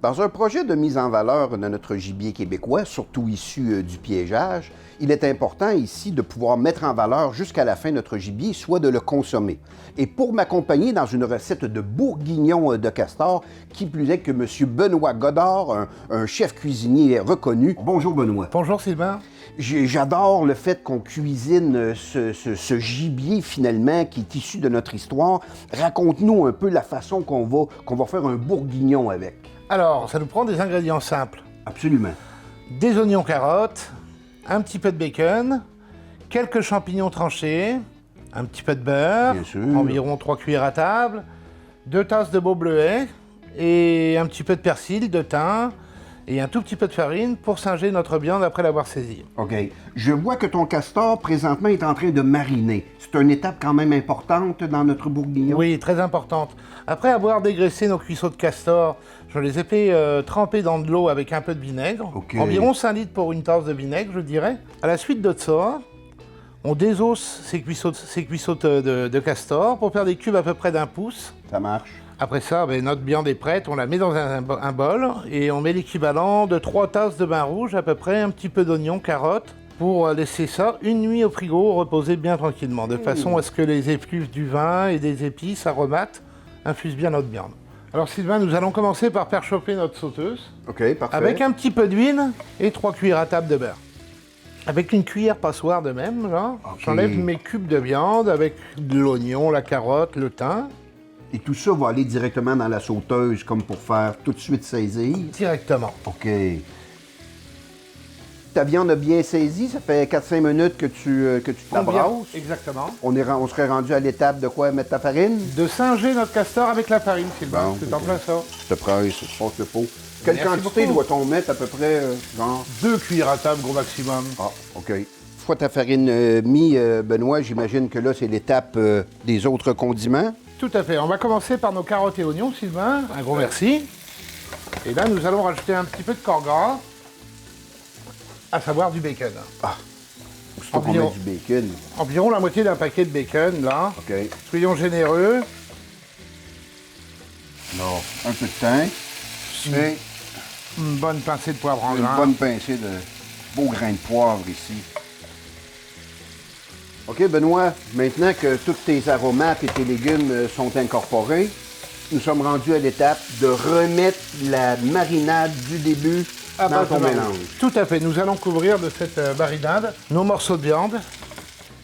Dans un projet de mise en valeur de notre gibier québécois, surtout issu du piégeage, il est important ici de pouvoir mettre en valeur jusqu'à la fin notre gibier, soit de le consommer. Et pour m'accompagner dans une recette de bourguignon de castor, qui plus est que M. Benoît Godard, un chef cuisinier reconnu. Bonjour Benoît. Bonjour Sylvain. J'adore le fait qu'on cuisine ce gibier finalement qui est issu de notre histoire. Raconte-nous un peu la façon qu'on va faire un bourguignon avec. Alors, ça nous prend des ingrédients simples. Absolument. Des oignons carottes, un petit peu de bacon, quelques champignons tranchés, un petit peu de beurre, Bien sûr. environ 3 cuillères à table, 2 tasses de beau bleuet et un petit peu de persil, de thym et un tout petit peu de farine pour singer notre viande après l'avoir saisie. OK. Je vois que ton castor, présentement, est en train de mariner. C'est une étape quand même importante dans notre bourguignon. Oui, très importante. Après avoir dégraissé nos cuisseaux de castor, je les ai fait tremper dans de l'eau avec un peu de vinaigre. Ok. Environ 5 litres pour une tasse de vinaigre, je dirais. À la suite de ça, on désosse ces cuisseaux de castor pour faire des cubes à peu près d'1 pouce. Ça marche. Après ça, notre viande est prête, on la met dans un bol et on met l'équivalent de 3 tasses de vin rouge, à peu près un petit peu d'oignon, carottes, pour laisser ça une nuit au frigo, reposer bien tranquillement, de façon à ce que les effluves du vin et des épices aromates infusent bien notre viande. Alors Sylvain, nous allons commencer par faire chauffer notre sauteuse, OK, parfait. avec un petit peu d'huile et 3 cuillères à table de beurre. Avec une cuillère passoire de même, là, Ok. j'enlève mes cubes de viande avec de l'oignon, la carotte, le thym, Et tout ça va aller directement dans la sauteuse, comme pour faire tout de suite saisir. directement. OK. Ta viande a bien saisi, ça fait 4-5 minutes que tu la brasses. Exactement. On serait rendu à l'étape de quoi? Mettre ta farine? De singer notre castor avec la farine, Sylvain. Bon, C'est en ok. plein ça. Je te presse, je pense qu'il faut. Quelle Merci quantité beaucoup. doit-on mettre à peu près, genre? 2 cuillères à table, gros maximum. Ah, OK. Une fois ta farine Benoît, j'imagine que là, c'est l'étape des autres condiments. Tout à fait. On va commencer par nos carottes et oignons, Sylvain. Un gros merci. Et là, nous allons rajouter un petit peu de corps gras, à savoir du bacon. C'est pas qu'on Environ. met du bacon. Environ la moitié d'un paquet de bacon, là. OK. Soyons généreux. Non. Un peu de thym. Et Une bonne pincée de poivre en une grains. bonne pincée de beaux grains de poivre ici. OK, Benoît, maintenant que tous tes aromates et tes légumes sont incorporés, nous sommes rendus à l'étape de remettre la marinade du début dans ton mélange. Tout à fait. Nous allons couvrir de cette marinade nos morceaux de viande.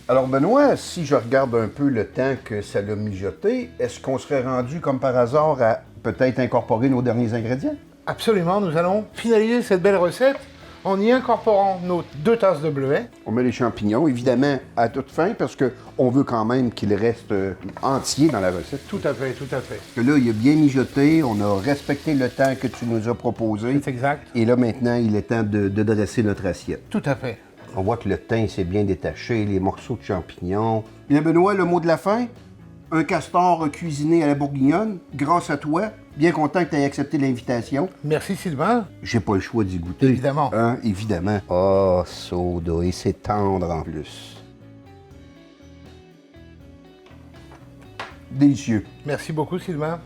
Alors, Benoît, si je regarde un peu le temps que ça l'a mijoté, est-ce qu'on serait rendu, comme par hasard, à peut-être incorporer nos derniers ingrédients? Absolument. Nous allons finaliser cette belle recette en y incorporant nos 2 tasses de bleuet. On met les champignons, évidemment, à toute fin, parce qu'on veut quand même qu'ils restent entiers dans la recette. Tout à fait, tout à fait. Parce que là, il a bien mijoté, on a respecté le temps que tu nous as proposé. C'est exact. Et là, maintenant, il est temps de dresser notre assiette. Tout à fait. On voit que le thym s'est bien détaché, les morceaux de champignons. Bien, Benoît, le mot de la fin? Un castor cuisiné à la bourguignonne, grâce à toi. Bien content que tu aies accepté l'invitation. Merci Sylvain. J'ai pas le choix d'y goûter. Évidemment. Hein? Évidemment. Oh, soda, et c'est tendre en plus. Délicieux. Merci beaucoup Sylvain.